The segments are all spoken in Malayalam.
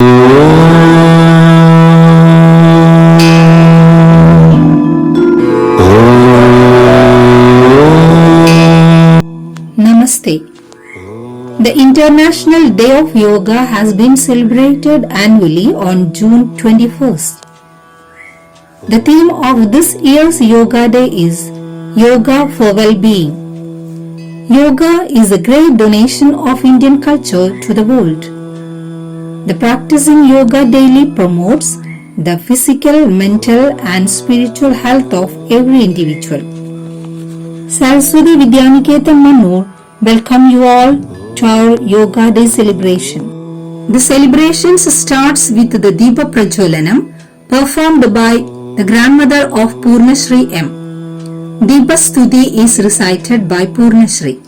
Namaste. The International Day of Yoga has been celebrated annually on June 21st. The theme of this year's Yoga Day is Yoga for Well-Being. Yoga is a great donation of Indian culture to the world. The practicing yoga daily promotes the physical, mental and spiritual health of every individual. Saraswati Vidyaniketan Mannur welcome you all to our Yoga Day celebration. The celebrations starts with the Deepa Prajwalanam performed by the grandmother of Purnashri M. Deepa Stuti is recited by Purnashri.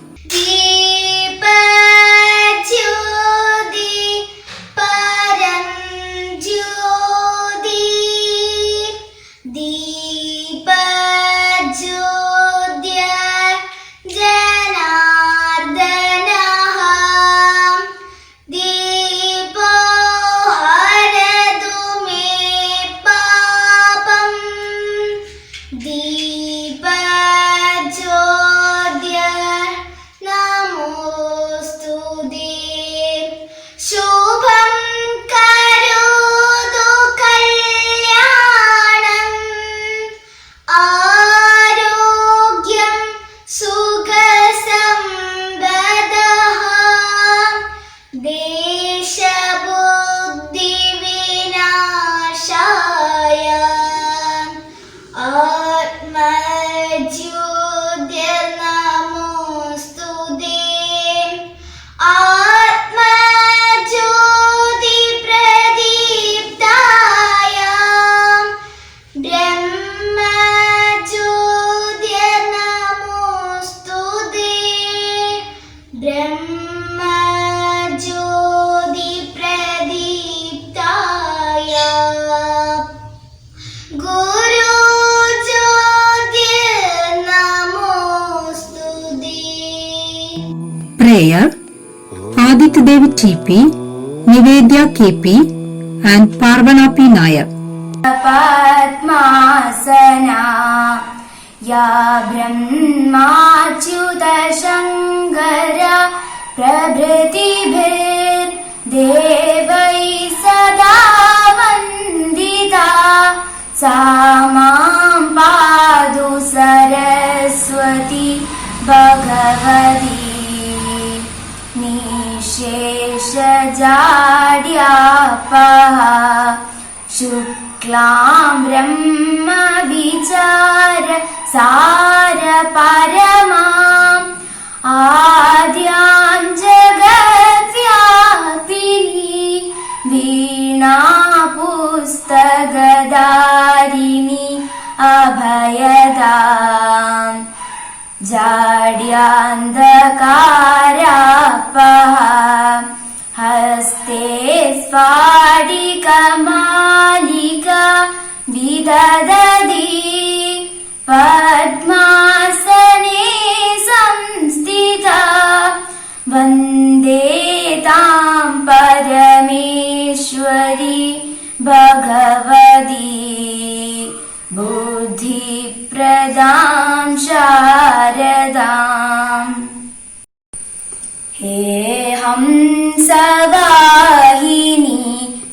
Prayer. Aditya Devi TP, Nivedya KP and Parvana P Nair. Padmasana Ya Brahmachyuta Shankara Prabhritibhir Devai Sada Vandita Samam Padu Saraswati Bhagavati Sheshajadyapaha Shuklam Brahma Vichara Sara Paramam Adyam Jagatvyapini Veena Pustagadarini Abhayadam Jadyandhakarapaha Haste Sphadikamalika Vidadadi Padmasane Samstita Vande Tam Parameshwari Bhagavadi Buddhi Pradam Sharadam. He Hamsavahini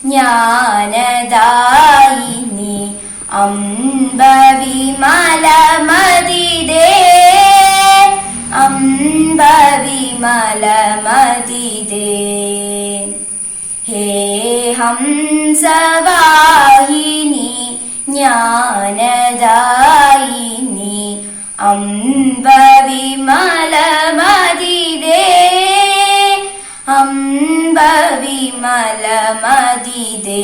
Jnanadayini Amba Vimalamadide Amba Vimalamadide. He Hamsavahini Jnanadayini Amba Vimalamadide Amba Vimalamadide.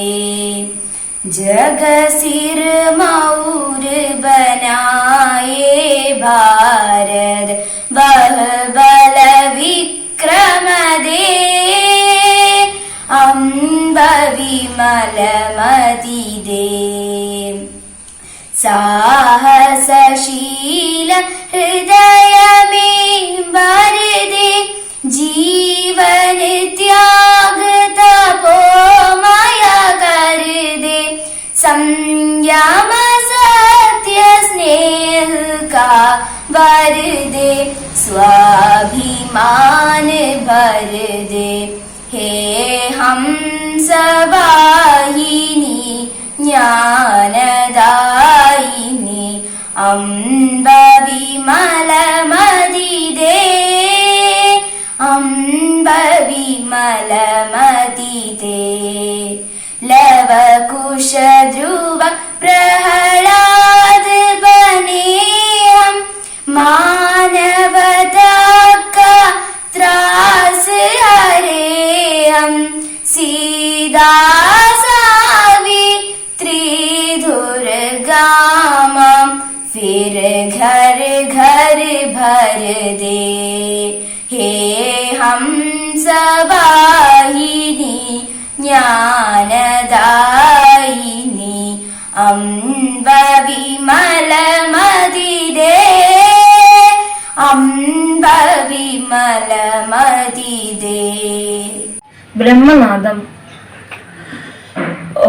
Jagasir Maur Banaye Bharad Vahbala Vikramade Amba Vimalamadide. Sahasashila Hridayame Bharade Jeevan Tyag Tapomaya वर दे, स्वाभिमान भर दे। हे हंसवाहिनी ज्ञानदायिनी, अम्ब विमलमतिदे, अम्ब विमलमतिदे। लवकुश ध्रुव प्रहलाद बने हम, मानवता का त्रास हरे हम। सीता सावित्री दुर्गा मां, फिर घर घर भर दे। हे हंसवाहिनी ज्ञानदायिनी, अम्ब विमलमतिदे, अम्ब विमलमतिदे। ബ്രഹ്മനാദം. ഓ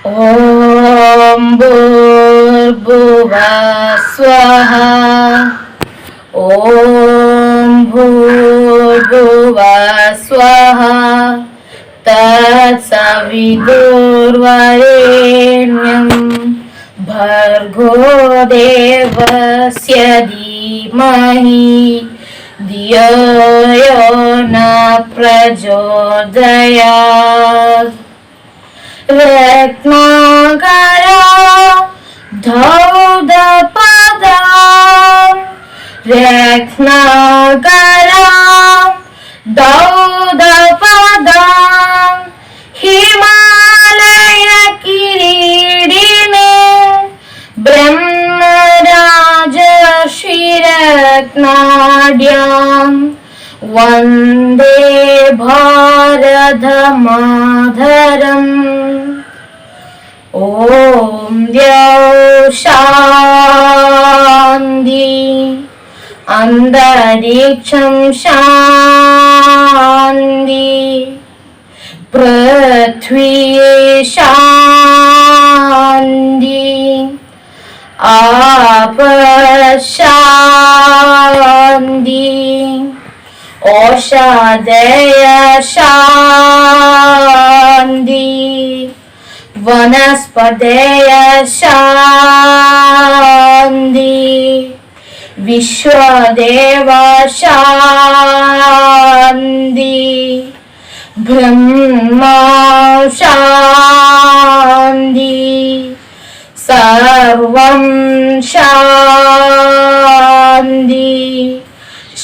ഓം ഭൂർഭുവഃ സ്വഃ, ഓം ഭൂർഭുവഃ സ്വഃ, തത്സവിതുർവരേണ്യം ഭർഗോ ദേവസ്യ ധീമഹി ധിയോ യോ ന പ്രചോദയാത്। രത്നാകരാ ധൗതപദാം, രത്നാകരാ ധൗതപദാം, ഹിമാലയ കിരീടിനെ ബ്രഹ്മരാജർഷിരത്നാഢ്യാം, വന്ദേ ഭാരതമാതരം। ഓം ദ്യൗ ശാന്തി, അന്തരീക്ഷം ശാന്തി, പൃഥ്വി ശാന്തി, ആപ ശാന്തി, ഓഷധയ ശാന്തി, വനസ്പതയ ശാന്തി, വിശ്വദേവ ശാന്തി, ബ്രഹ്മാ ശാന്തി, സർവം ശാന്തി,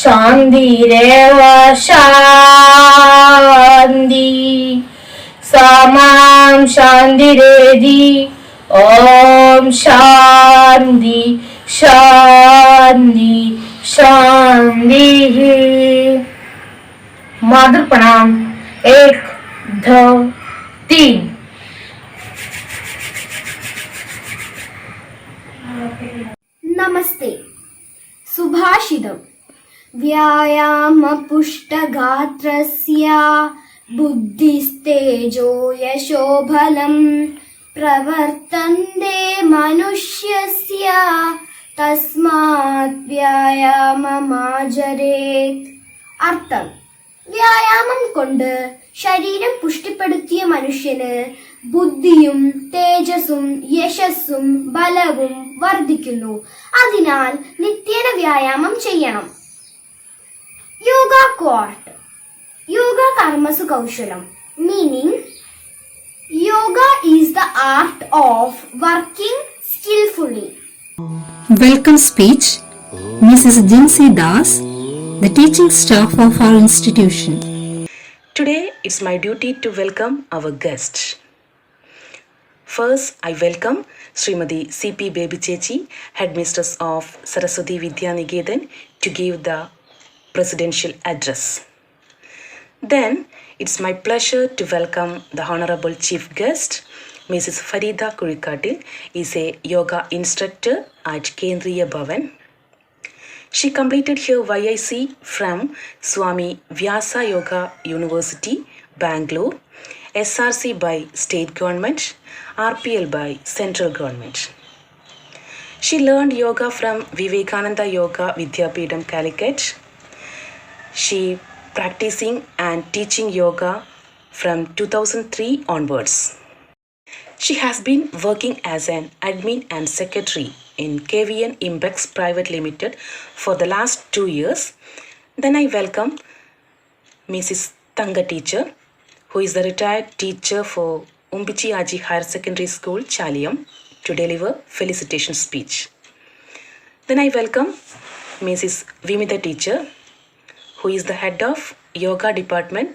ശാന്തിരേവ ശാന്തി, സമാം ശാന്തിരേധി। ഓം ശാന്തി शांति शांति। माधुर प्रणाम। 1 2 3। नमस्ते। सुभाषितम्। व्यायामपुष्टगात्रस्य ബുദ്ധിസ്തേജോ യശോബലം പ്രവർത്തന്തേ മനുഷ്യസ്യ തസ്മാത് വ്യായാമമാചരേത്. അർത്ഥം: വ്യായാമം കൊണ്ട് ശരീരം പുഷ്ടിപ്പെടുത്തിയ മനുഷ്യന് ബുദ്ധിയും തേജസ്സും യശസ്സും ബലവും വർദ്ധിക്കുന്നു. അതിനാൽ നിത്യേന വ്യായാമം ചെയ്യണം. യോഗ ക്വാർട്ട്. യോഗ കർമ്മസു കൗശലം. Meaning: yoga is the art of working skillfully. Welcome speech, Mrs. Jinsi Das, the teaching staff of our institution. Today, it's my duty to welcome our guest. First, I welcome Srimati C.P. Baby Chechi, Headmistress of Saraswati Vidya Niketan, to give the presidential address. Then, it's my pleasure to welcome the Honorable Chief Guest, Mrs. Farida Kurikatil, is a yoga instructor at Kendriya Bhavan. She completed her YIC from Swami Vyasa Yoga University, Bangalore, SRC by State Government, RPL by Central Government. She learned yoga from Vivekananda Yoga Vidyapeetham, Calicut. She practicing and teaching yoga from 2003 onwards. She has been working as an admin and secretary in KVN Impex Private Limited for the last 2 years. Then I welcome Mrs. Tanga Teacher, who is the retired teacher for Umpichi Aji Higher Secondary School, Chalyam, to deliver felicitation speech. Then I welcome Mrs. Vimita Teacher, who is the head of Yoga Department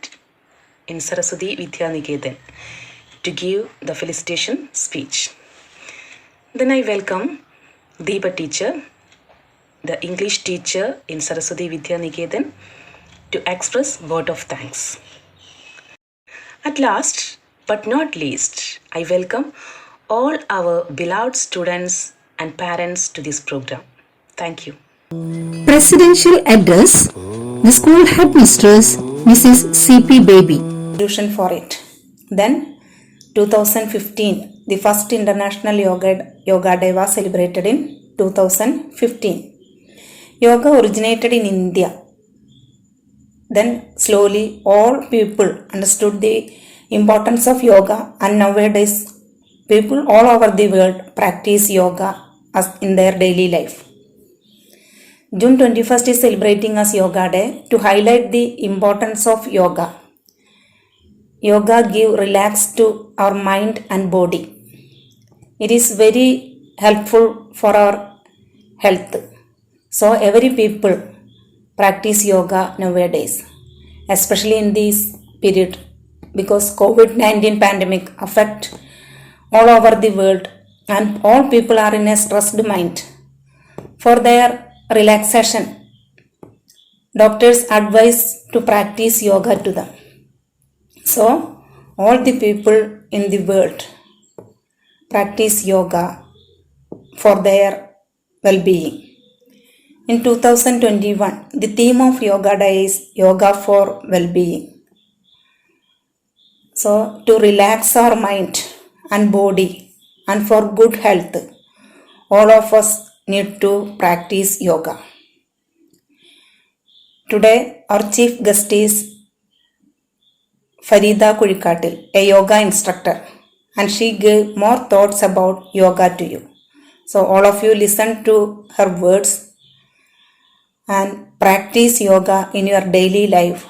in Saraswati Vidya Niketan, to give the felicitation speech. Then I welcome Deepa Teacher, the English teacher in Saraswati Vidya Niketan, to express word of thanks. At last, but not least, I welcome all our beloved students and parents to this program. Thank you. Presidential address, the school headmistress, Mrs. C.P. Baby. Solution for it. Then 2015, the first International Yoga Day was celebrated in 2015. Yoga originated in India. Then slowly all people understood the importance of yoga, and nowadays people all over the world practice yoga as in their daily life. June 21st is celebrating as Yoga Day to highlight the importance of yoga. Yoga give relax to our mind and body. It is very helpful for our health. So every people practice yoga nowadays, especially in this period, because COVID-19 pandemic affect all over the world and all people are in a stressed mind. For their relaxation, doctors advise to practice yoga to them. So, all the people in the world practice yoga for their well-being. In 2021, the theme of Yoga Day is Yoga for Well-being. So, to relax our mind and body and for good health, all of us need to practice yoga. Today, our chief guest is Farida Kurikatil, a yoga instructor, and she gave more thoughts about yoga to you. So all of you listen to her words and practice yoga in your daily life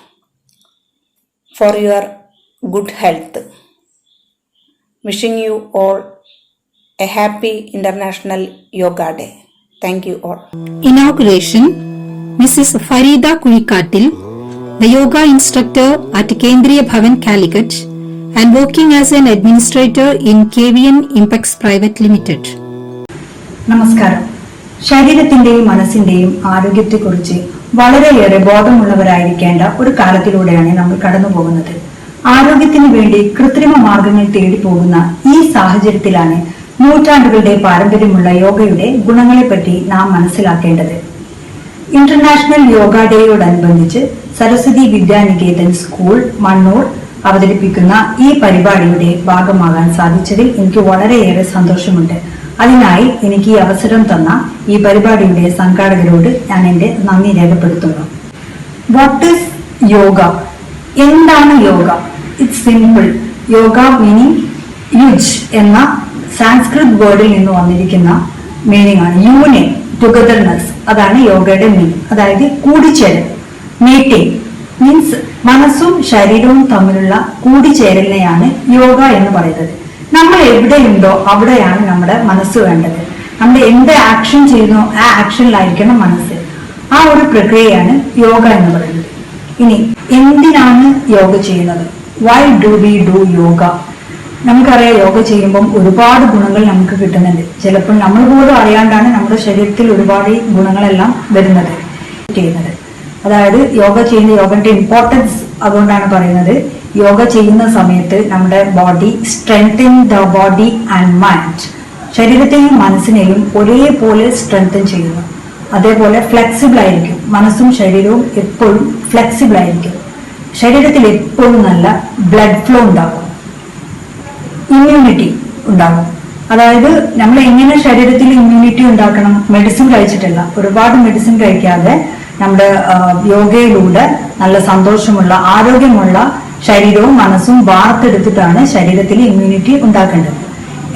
for your good health. Wishing you all a happy International Yoga Day. Thank you all. Inauguration, Mrs. Farida Kurikatil, the yoga instructor at Kendriya Bhavan, Calicut, and working as an administrator in KVN Impex Private Limited. നമസ്കാരം. ശരീരത്തിന്റെയും മനസ്സിന്റെയും ആരോഗ്യത്തെക്കുറിച്ച് വളരെയേറെ ബോധമുള്ളവരായിരിക്കേണ്ട ഒരു കാലത്തിലൂടെയാണ് നമ്മൾ കടന്നു പോകുന്നത്. ആരോഗ്യത്തിന് വേണ്ടി കൃത്രിമ മാർഗങ്ങൾ തേടി പോകുന്ന ഈ സാഹചര്യത്തിലാണ് നൂറ്റാണ്ടുകളുടെ പാരമ്പര്യമുള്ള യോഗയുടെ ഗുണങ്ങളെപ്പറ്റി നാം മനസ്സിലാക്കേണ്ടത്. ഇന്റർനാഷണൽ യോഗ ഡേയോടനുബന്ധിച്ച് സരസ്വതി വിദ്യാനികേതൻ സ്കൂൾ, മണ്ണൂർ, അവതരിപ്പിക്കുന്ന ഈ പരിപാടിയുടെ ഭാഗമാകാൻ സാധിച്ചതിൽ എനിക്ക് വളരെയേറെ സന്തോഷമുണ്ട്. അതിനായി എനിക്ക് ഈ അവസരം തന്ന ഈ പരിപാടിയുടെ സംഘാടകരോട് ഞാൻ എന്റെ നന്ദി രേഖപ്പെടുത്തുന്നു. What is yoga? എന്താണ് yoga? It's simple. Yoga meaning യുജ് എന്ന സാൻസ്ക്രിറ്റ് വേർഡിൽ നിന്ന് വന്നിരിക്കുന്ന മീനിങ് ആണ്. യൂണിയൻ, ടുഗദർനെസ്, അതാണ് യോഗയുടെ മീനിങ്. അതായത് കൂടിച്ചേരൽ. മീറ്റിംഗ് മീൻസ് മനസ്സും ശരീരവും തമ്മിലുള്ള കൂടിച്ചേരലിനെയാണ് യോഗ എന്ന് പറയുന്നത്. നമ്മൾ എവിടെയുണ്ടോ അവിടെയാണ് നമ്മുടെ മനസ്സ് വേണ്ടത്. നമ്മൾ എന്ത് ആക്ഷൻ ചെയ്യുന്നോ ആ ആക്ഷനിലായിരിക്കണം മനസ്സ്. ആ ഒരു പ്രക്രിയയാണ് യോഗ എന്ന് പറയുന്നത്. ഇനി എന്തിനാണ് യോഗ ചെയ്യുന്നത്? Why do we do yoga? നമുക്കറിയാം, യോഗ ചെയ്യുമ്പം ഒരുപാട് ഗുണങ്ങൾ നമുക്ക് കിട്ടുന്നുണ്ട്. ചിലപ്പോൾ നമ്മൾ പോലും അറിയാണ്ടാണ് നമ്മുടെ ശരീരത്തിൽ ഒരുപാട് ഗുണങ്ങളെല്ലാം വരുന്നത് ചെയ്യുന്നത്. അതായത് യോഗന്റെ ഇമ്പോർട്ടൻസ് അതുകൊണ്ടാണ് പറയുന്നത്. യോഗ ചെയ്യുന്ന സമയത്ത് നമ്മുടെ body strengthen the body and mind, ശരീരത്തെയും മനസ്സിനെയും ഒരേപോലെ സ്ട്രെങ്തൻ ചെയ്യുന്നു. അതേപോലെ ഫ്ലെക്സിബിൾ ആയിരിക്കും. മനസ്സും ശരീരവും എപ്പോഴും ഫ്ലെക്സിബിൾ ആയിരിക്കും. ശരീരത്തിൽ എപ്പോഴും നല്ല ബ്ലഡ് ഫ്ലോ ഉണ്ടാകും. ഇമ്മ്യൂണിറ്റി ഉണ്ടാകും. അതായത് നമ്മൾ എങ്ങനെ ശരീരത്തിൽ ഇമ്മ്യൂണിറ്റി ഉണ്ടാക്കണം? മെഡിസിൻ കഴിച്ചിട്ടല്ല, ഒരുപാട് മെഡിസിൻ കഴിക്കാതെ നമ്മുടെ യോഗയിലൂടെ നല്ല സന്തോഷമുള്ള ആരോഗ്യമുള്ള ശരീരവും മനസ്സും വാർത്തെടുത്തിട്ടാണ് ശരീരത്തിൽ ഇമ്മ്യൂണിറ്റി ഉണ്ടാക്കേണ്ടത്.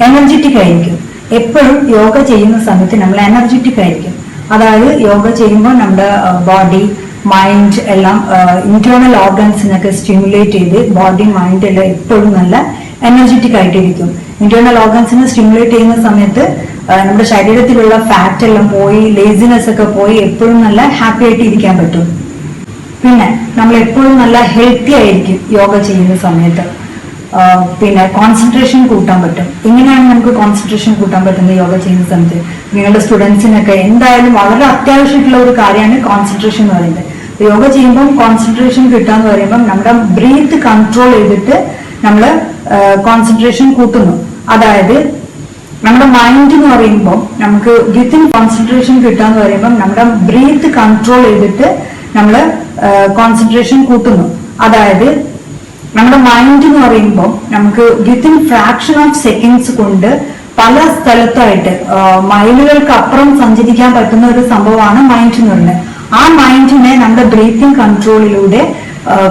എനർജറ്റിക് ആയിരിക്കും. എപ്പോഴും യോഗ ചെയ്യുന്ന സമയത്ത് നമ്മൾ എനർജറ്റിക് ആയിരിക്കും. അതായത് യോഗ ചെയ്യുമ്പോൾ നമ്മുടെ ബോഡി, മൈൻഡ് എല്ലാം ഇന്റേണൽ ഓർഗൻസിനൊക്കെ സ്റ്റിമുലേറ്റ് ചെയ്ത് ബോഡി, മൈൻഡ് എല്ലാം എപ്പോഴും നല്ല എനർജറ്റിക് ആയിട്ടിരിക്കും. ഇന്റേണൽ ഓർഗൻസിനെ സ്റ്റിമുലേറ്റ് ചെയ്യുന്ന സമയത്ത് നമ്മുടെ ശരീരത്തിലുള്ള ഫാറ്റ് എല്ലാം പോയി, ലേസിനെസ് ഒക്കെ പോയി, എപ്പോഴും നല്ല ഹാപ്പി ആയിട്ട് ഇരിക്കാൻ പറ്റും. പിന്നെ നമ്മൾ എപ്പോഴും നല്ല ഹെൽത്തി ആയിരിക്കും യോഗ ചെയ്യുന്ന സമയത്ത്. പിന്നെ കോൺസെൻട്രേഷൻ കൂട്ടാൻ പറ്റും. എങ്ങനെയാണ് നമുക്ക് കോൺസെൻട്രേഷൻ കൂട്ടാൻ പറ്റുന്നത് യോഗ ചെയ്യുന്ന സമയത്ത്? നിങ്ങളുടെ സ്റ്റുഡൻസിനൊക്കെ എന്തായാലും വളരെ അത്യാവശ്യമായിട്ടുള്ള ഒരു കാര്യമാണ് കോൺസെൻട്രേഷൻ എന്ന് പറയുന്നത്. യോഗ ചെയ്യുമ്പോൾ കോൺസെൻട്രേഷൻ കിട്ടാന്ന് പറയുമ്പോൾ നമ്മുടെ ബ്രീത്ത് കൺട്രോൾ ചെയ്തിട്ട് നമ്മൾ കോൺസെൻട്രേഷൻ കൂട്ടുന്നു. അതായത് നമ്മുടെ മൈൻഡ് എന്ന് പറയുമ്പോൾ നമുക്ക് വിത്തിൻ കോൺസെൻട്രേഷൻ കിട്ടാന്ന് പറയുമ്പോൾ നമ്മുടെ ബ്രീത്ത് കൺട്രോൾ ചെയ്തിട്ട് നമ്മൾ കോൺസെൻട്രേഷൻ കൂട്ടുന്നു. അതായത് നമ്മുടെ മൈൻഡ് എന്ന് പറയുമ്പോൾ നമുക്ക് വിത്തിൻ ഫ്രാക്ഷൻ ഓഫ് സെക്കൻഡ്സ് കൊണ്ട് പല സ്ഥലത്തായിട്ട് മൈലുകൾക്ക് അപ്പുറം സഞ്ചരിക്കാൻ പറ്റുന്ന ഒരു സംഭവമാണ് മൈൻഡ് എന്ന് പറയുന്നത്. ആ മൈൻഡിനെ നമ്മുടെ ബ്രീത്തിങ് കൺട്രോളിലൂടെ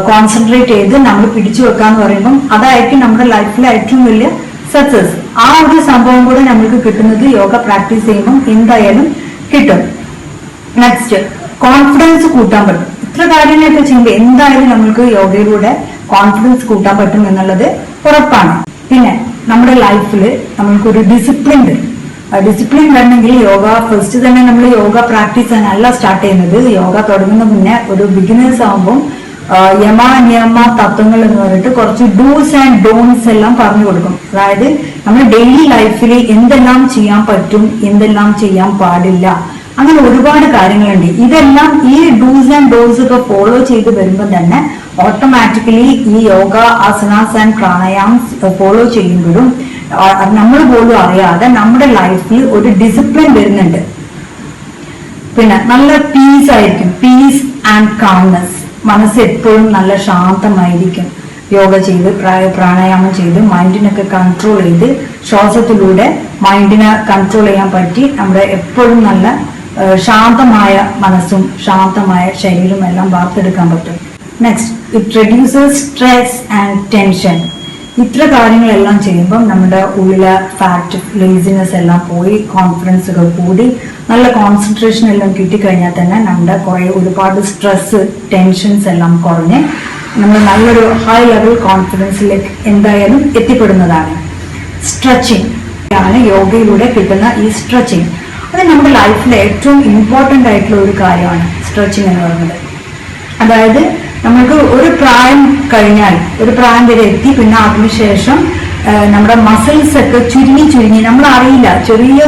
കോൺസെൻട്രേറ്റ് ചെയ്ത് നമ്മൾ പിടിച്ചു വെക്കാന്ന് പറയുമ്പോൾ അതായിരിക്കും നമ്മുടെ ലൈഫിലെ ഏറ്റവും വലിയ സക്സസ്. ആ ഒരു സംഭവം കൂടെ നമുക്ക് കിട്ടുന്നത് യോഗ പ്രാക്ടീസ് ചെയ്യുമ്പോൾ എന്തായാലും കിട്ടും. നെക്സ്റ്റ്, കോൺഫിഡൻസ് കൂട്ടാൻ പറ്റും. ഇത്ര കാര്യങ്ങളൊക്കെ ചെയ്യുമ്പോൾ എന്തായാലും നമുക്ക് യോഗയിലൂടെ കോൺഫിഡൻസ് കൂട്ടാൻ പറ്റും എന്നുള്ളത് ഉറപ്പാണ്. പിന്നെ നമ്മുടെ ലൈഫിൽ നമ്മൾക്കൊരു ഡിസിപ്ലിൻ വരും. ഡിസിപ്ലിൻ വരണമെങ്കിൽ യോഗ ഫസ്റ്റ് തന്നെ നമ്മൾ യോഗ പ്രാക്ടീസ് ചെയ്യാനല്ല സ്റ്റാർട്ട് ചെയ്യുന്നത്. യോഗ തുടങ്ങുന്ന മുന്നേ ഒരു ബിഗിനേഴ്സ് ആകുമ്പോൾ യമ നിയമ തത്വങ്ങൾ എന്ന് പറഞ്ഞിട്ട് കുറച്ച് ഡൂസ് ആൻഡ് ഡോൺസ് എല്ലാം പറഞ്ഞു കൊടുക്കും. അതായത് നമ്മൾ ഡെയിലി ലൈഫിൽ എന്തെല്ലാം ചെയ്യാൻ പറ്റും, എന്തെല്ലാം ചെയ്യാൻ പാടില്ല, അങ്ങനെ ഒരുപാട് കാര്യങ്ങളുണ്ട്. ഇതെല്ലാം ഈ ഡൂസ് ആൻഡ് ഡോൺസ് ഒക്കെ ഫോളോ ചെയ്ത് വരുമ്പോൾ തന്നെ ഓട്ടോമാറ്റിക്കലി ഈ യോഗ ആസനാസ് ആൻഡ് പ്രാണായാംസ് ഫോളോ ചെയ്യുമ്പോഴും നമ്മൾ പോലും അറിയാതെ നമ്മുടെ ലൈഫിൽ ഒരു ഡിസിപ്ലിൻ വരുന്നുണ്ട്. പിന്നെ നല്ല പീസ് ആയിരിക്കും. Piece and calmness. മനസ്സ് എപ്പോഴും നല്ല ശാന്തമായിരിക്കും. യോഗ ചെയ്ത് പ്രാണായാമം ചെയ്ത് മൈൻഡിനൊക്കെ കൺട്രോൾ ചെയ്ത് ശ്വാസത്തിലൂടെ മൈൻഡിനെ കൺട്രോൾ ചെയ്യാൻ പറ്റി നമ്മുടെ എപ്പോഴും നല്ല ശാന്തമായ മനസ്സും ശാന്തമായ ശരീരവും എല്ലാം വാർത്തെടുക്കാൻ പറ്റും. Next, it reduces stress and tension. ഇത്ര കാര്യങ്ങളെല്ലാം ചെയ്യുമ്പം നമ്മുടെ ഉള്ളിലെ ഫാറ്റ്, ലേസിനെസ് എല്ലാം പോയി കോൺഫിഡൻസ് ഒക്കെ കൂടി നല്ല കോൺസെൻട്രേഷൻ എല്ലാം കിട്ടിക്കഴിഞ്ഞാൽ തന്നെ നമ്മുടെ ഒരുപാട് സ്ട്രെസ്, ടെൻഷൻസ് എല്ലാം കുറഞ്ഞ് നമ്മൾ നല്ലൊരു ഹൈ ലെവൽ കോൺഫിഡൻസിലേക്ക് എന്തായാലും എത്തിപ്പെടുന്നതാണ്. സ്ട്രെച്ചിങ് ആണ് യോഗയിലൂടെ കിട്ടുന്ന ഈ സ്ട്രെച്ചിങ്. അത് നമ്മുടെ ലൈഫിലെ ഏറ്റവും ഇമ്പോർട്ടൻ്റ് ആയിട്ടുള്ള ഒരു കാര്യമാണ് സ്ട്രെച്ചിങ് എന്ന് പറയുന്നത്. അതായത് നമുക്ക് ഒരു പ്രായം കഴിഞ്ഞാൽ, ഒരു പ്രായം വരെ എത്തി, പിന്നെ അതിനുശേഷം നമ്മുടെ മസിൽസ് ഒക്കെ ചുരുങ്ങി നമ്മൾ അറിയില്ല, ചെറിയ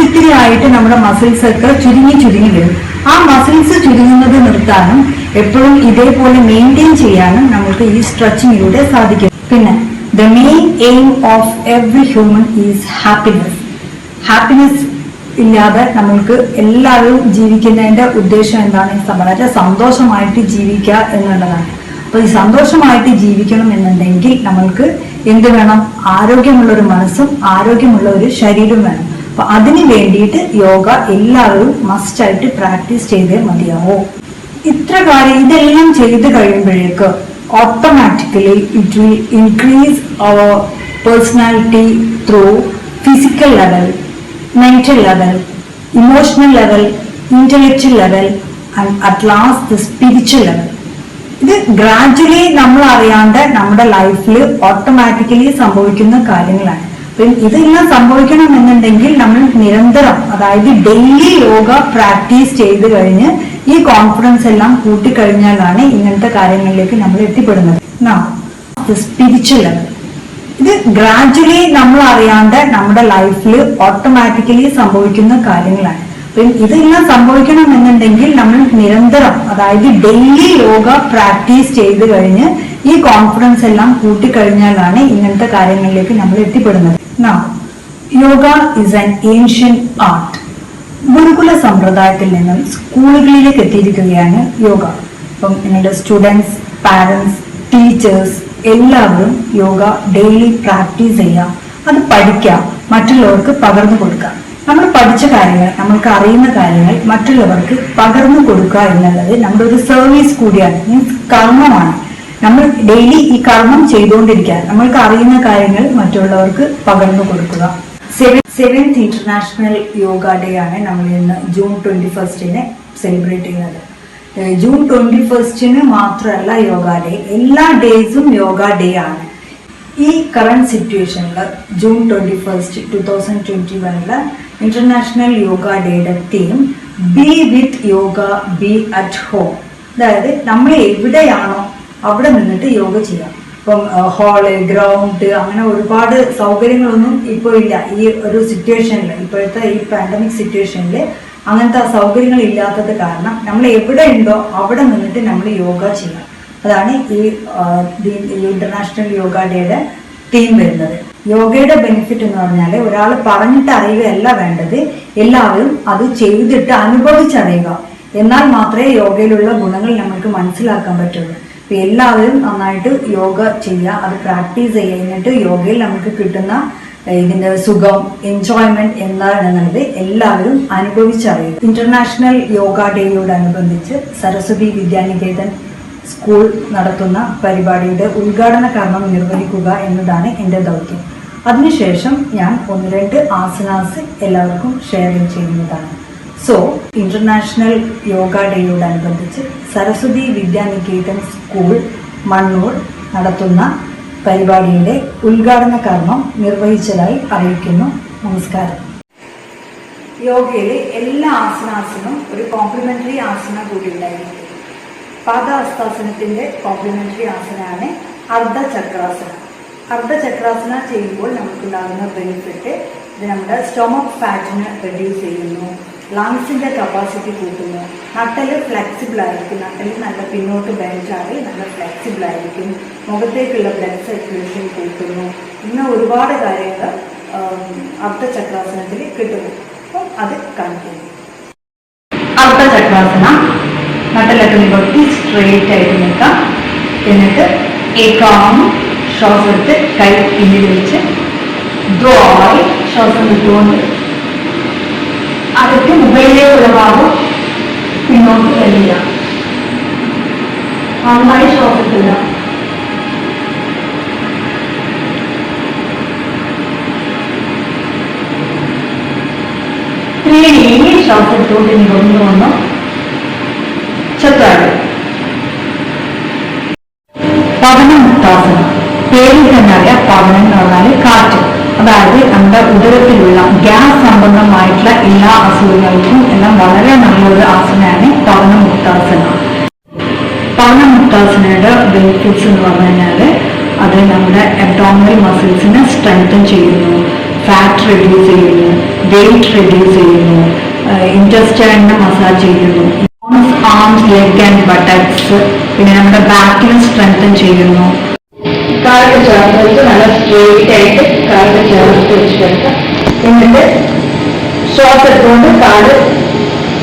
ഇത്തിരി ആയിട്ട് നമ്മുടെ മസിൽസ് ഒക്കെ ചുരുങ്ങി വരും. ആ മസിൽസ് ചുരുങ്ങുന്നത് നിർത്താനും എപ്പോഴും ഇതേപോലെ മെയിൻറ്റെയിൻ ചെയ്യാനും നമുക്ക് ഈ സ്ട്രെച്ചിങ്ങിലൂടെ സാധിക്കും. പിന്നെ the main aim of every human is happiness. Happiness ഇല്ലാതെ നമ്മൾക്ക് എല്ലാവരും ജീവിക്കുന്നതിന്റെ ഉദ്ദേശം എന്താണ്? വളരെ സന്തോഷമായിട്ട് ജീവിക്കുക എന്നുള്ളതാണ്. അപ്പൊ ഈ സന്തോഷമായിട്ട് ജീവിക്കണം എന്നുണ്ടെങ്കിൽ നമ്മൾക്ക് എന്ത് വേണം? ആരോഗ്യമുള്ള ഒരു മനസ്സും ആരോഗ്യമുള്ള ഒരു ശരീരവും വേണം. അപ്പൊ അതിന് വേണ്ടിയിട്ട് യോഗ എല്ലാവരും മസ്റ്റ് ആയിട്ട് പ്രാക്ടീസ് ചെയ്തേ മതിയാവോ. ഇത്ര കാര്യം ഇതെല്ലാം ചെയ്ത് കഴിയുമ്പോഴേക്ക് automatically it will increase our personality through physical level, mental level, emotional level, intellectual level, and at last the spiritual level. ഇത് ഗ്രാജുവലി നമ്മൾ അറിയാണ്ട് നമ്മുടെ ലൈഫിൽ ഓട്ടോമാറ്റിക്കലി സംഭവിക്കുന്ന കാര്യങ്ങളാണ്. അപ്പം ഇതെല്ലാം സംഭവിക്കണം എന്നുണ്ടെങ്കിൽ നമ്മൾ നിരന്തരം, അതായത് ഡെയിലി യോഗ പ്രാക്ടീസ് ചെയ്ത് കഴിഞ്ഞ് ഈ കോൺഫിഡൻസ് എല്ലാം കൂട്ടിക്കഴിഞ്ഞാലാണ് ഇങ്ങനത്തെ കാര്യങ്ങളിലേക്ക് നമ്മൾ എത്തിപ്പെടുന്നത്. സ്പിരിച്വൽ ലെവൽ ഇത് ഗ്രാജുവലി നമ്മൾ അറിയാണ്ട് നമ്മുടെ ലൈഫിൽ ഓട്ടോമാറ്റിക്കലി സംഭവിക്കുന്ന കാര്യങ്ങളാണ്. അപ്പം ഇതെല്ലാം സംഭവിക്കണം എന്നുണ്ടെങ്കിൽ നമ്മൾ നിരന്തരം, അതായത് ഡെയിലി യോഗ പ്രാക്ടീസ് ചെയ്ത് കഴിഞ്ഞ് ഈ കോൺഫിഡൻസ് എല്ലാം കൂട്ടിക്കഴിഞ്ഞാലാണ് ഇങ്ങനത്തെ കാര്യങ്ങളിലേക്ക് നമ്മൾ എത്തിപ്പെടുന്നത്. Yoga is an ancient art. ഗുരുകുല സമ്പ്രദായത്തിൽ നിന്നും സ്കൂളുകളിലേക്ക് എത്തിയിരിക്കുകയാണ് യോഗ. അപ്പം നിങ്ങളുടെ സ്റ്റുഡൻസ്, പാരന്റ്സ്, ടീച്ചേഴ്സ് എല്ലാവരും യോഗ ഡെയിലി പ്രാക്ടീസ് ചെയ്യാം, അത് പഠിക്കാം, മറ്റുള്ളവർക്ക് പകർന്നു കൊടുക്കാം. നമ്മൾ പഠിച്ച കാര്യങ്ങൾ, നമ്മൾക്ക് അറിയുന്ന കാര്യങ്ങൾ മറ്റുള്ളവർക്ക് പകർന്നു കൊടുക്കുക എന്നുള്ളത് നമ്മുടെ ഒരു സർവീസ് കൂടിയാണ്, മീൻസ് കർമ്മമാണ്. നമ്മൾ ഡെയിലി ഈ കർമ്മം ചെയ്തുകൊണ്ടിരിക്കുക, നമ്മൾക്ക് അറിയുന്ന കാര്യങ്ങൾ മറ്റുള്ളവർക്ക് പകർന്നു കൊടുക്കുക. സെവൻത് ഇന്റർനാഷണൽ യോഗ ഡേ ആണ് നമ്മൾ ഇന്ന് ജൂൺ 21 സെലിബ്രേറ്റ് ചെയ്യുന്നത്. ജൂൺ 21 മാത്രമല്ല യോഗ ഡേ, എല്ലാ ഡേയ്സും യോഗ ഡേ ആണ്. ഈ കറണ്ട് സിറ്റുവേഷനിൽ ജൂൺ 21, 2021 ഇന്റർനാഷണൽ യോഗ ഡേയുടെ theme B with yoga, B at home. അതായത് നമ്മൾ എവിടെയാണോ അവിടെ നിന്നിട്ട് യോഗ ചെയ്യാം. ഇപ്പം ഹാള്, ഗ്രൗണ്ട്, അങ്ങനെ ഒരുപാട് സൗകര്യങ്ങളൊന്നും ഇപ്പോൾ ഇല്ല ഈ ഒരു സിറ്റുവേഷനിൽ. ഇപ്പോഴത്തെ ഈ പാൻഡമിക് സിറ്റുവേഷനിൽ അങ്ങനത്തെ സൗകര്യങ്ങൾ ഇല്ലാത്തത് കാരണം നമ്മൾ എവിടെ ഉണ്ടോ അവിടെ നിന്നിട്ട് നമ്മൾ യോഗ ചെയ്യാം. അതാണ് ഈ ഇന്റർനാഷണൽ യോഗ ഡേയുടെ തീം വരുന്നത്. യോഗയുടെ ബെനിഫിറ്റ് എന്ന് പറഞ്ഞാൽ ഒരാൾ പറഞ്ഞിട്ട് അറിയുകയല്ല വേണ്ടത്, എല്ലാവരും അത് ചെയ്തിട്ട് അനുഭവിച്ചറിയുക. എന്നാൽ മാത്രമേ യോഗയിലുള്ള ഗുണങ്ങൾ നമുക്ക് മനസ്സിലാക്കാൻ പറ്റുള്ളൂ. അപ്പൊ എല്ലാവരും നന്നായിട്ട് യോഗ ചെയ്യുക, അത് പ്രാക്ടീസ് ചെയ്യുക. എന്നിട്ട് യോഗയിൽ നമുക്ക് കിട്ടുന്ന ഇതിന്റെ സുഖം, എൻജോയ്മെന്റ് എന്താണെന്നുള്ളത് എല്ലാവരും അനുഭവിച്ചറിയുക. ഇന്റർനാഷണൽ യോഗ ഡേയോടനുബന്ധിച്ച് സരസ്വതി വിദ്യാനികേതൻ സ്കൂൾ നടത്തുന്ന പരിപാടിയുടെ ഉദ്ഘാടന കർമ്മം നിർവഹിക്കുക എന്നതാണ് എൻ്റെ ദൗത്യം. അതിനുശേഷം ഞാൻ 1-2 ആസനാസ് എല്ലാവർക്കും ഷെയർ ചെയ്യുന്നതാണ്. സോ ഇന്റർനാഷണൽ യോഗ ഡേയോടനുബന്ധിച്ച് സരസ്വതി വിദ്യാനികേതൻ സ്കൂൾ മണ്ണൂർ നടത്തുന്ന പരിപാടിയുടെ ഉദ്ഘാടന കർമ്മം നിർവഹിച്ചതായി അറിയിക്കുന്നു. നമസ്കാരം. യോഗയിലെ എല്ലാ ആസനാസിനും ഒരു കോംപ്ലിമെന്ററി ആസന കൂടി ഉണ്ടായിരിക്കും. പാദഹസ്താസനത്തിന്റെ കോംപ്ലിമെന്ററി ആസനമാണ് അർദ്ധചക്രാസന. അർദ്ധചക്രാസന ചെയ്യുമ്പോൾ നമുക്കുണ്ടാകുന്ന ബെനിഫിറ്റ്, ഇത് നമ്മുടെ സ്റ്റൊമക് ഫാറ്റിന് റെഡ്യൂസ് ചെയ്യുന്നു, ലങ്സിന്റെ കപ്പാസിറ്റി കൂട്ടുന്നു, നട്ടല് ഫ്ലെക്സിബിൾ ആയിരിക്കും, നട്ടല് നല്ല പിന്നോട്ട് ബെൻഡായി നല്ല ഫ്ലെക്സിബിൾ ആയിരിക്കും, മുഖത്തേക്കുള്ള ബ്ലഡ് സർക്കുലേഷൻ കൂട്ടുന്നു. ഇന്ന് ഒരുപാട് കാര്യങ്ങൾ അർദ്ധചക്രാസനത്തിൽ കിട്ടുന്നു. അപ്പം അത് കാണിക്കുന്നു. അർദ്ധചക്രാസന നട്ടലൊക്കെ നിവർത്തി സ്ട്രെയിറ്റ് ആയിട്ട് നിൽക്കാം. എന്നിട്ട് ഏകാം ശ്വാസം എടുത്ത് കൈ പിന്നിൽ വെച്ച് ദ്വായി ശ്വാസം വിട്ടുകൊണ്ട് അതൊക്കെ മുകളിലേക്കുള്ള ഭാഗം പിന്നോട്ട് വലിയ നന്നായി ശ്വാസത്തില്ല. ഇത്രയും ശ്വാസം എടുത്തുകൊണ്ട് നിവർന്നു വന്നു ചക്രാട്. പവനമുക്താസനം, പേരിൽ തന്നെ അറിയാം. പവനം എന്ന് പറഞ്ഞാൽ കാറ്റ്, അതായത് നമ്മുടെ ഉദരത്തിലുള്ള ഗ്യാസ് സംബന്ധമായിട്ടുള്ള എല്ലാ അസുഖങ്ങൾക്കും എല്ലാം വളരെ നല്ലൊരു ആസനയാണ് പവനമുക്താസന. പവനമുക്താസനയുടെ ബെനിഫിറ്റ്സ് എന്ന് പറഞ്ഞു കഴിഞ്ഞാൽ അത് നമ്മുടെ അബ്ഡോമിനൽ മസിൽസിനെ സ്ട്രെങ്തൻ ചെയ്യുന്നു, ഫാറ്റ് റെഡ്യൂസ് ചെയ്യുന്നു, വെയിറ്റ് റെഡ്യൂസ് ചെയ്യുന്നു, ഇൻറ്റസ്റ്റൈനിനെ മസാജ് ചെയ്യുന്നു, ആംസ്, ലെഗ് ആൻഡ് ബട്ടക്സ്, പിന്നെ നമ്മുടെ ബാക്കിനെ സ്ട്രെങ്തൻ ചെയ്യുന്നു. കാലൊക്കെ ചേർത്ത് വെച്ച് നല്ല സ്ട്രെയിറ്റ് ആയിട്ട് കാലൊക്കെ ചേർത്ത് വെച്ചെടുക്കുക. എന്നിട്ട് ശ്വാസം എടുത്തുകൊണ്ട് കാല്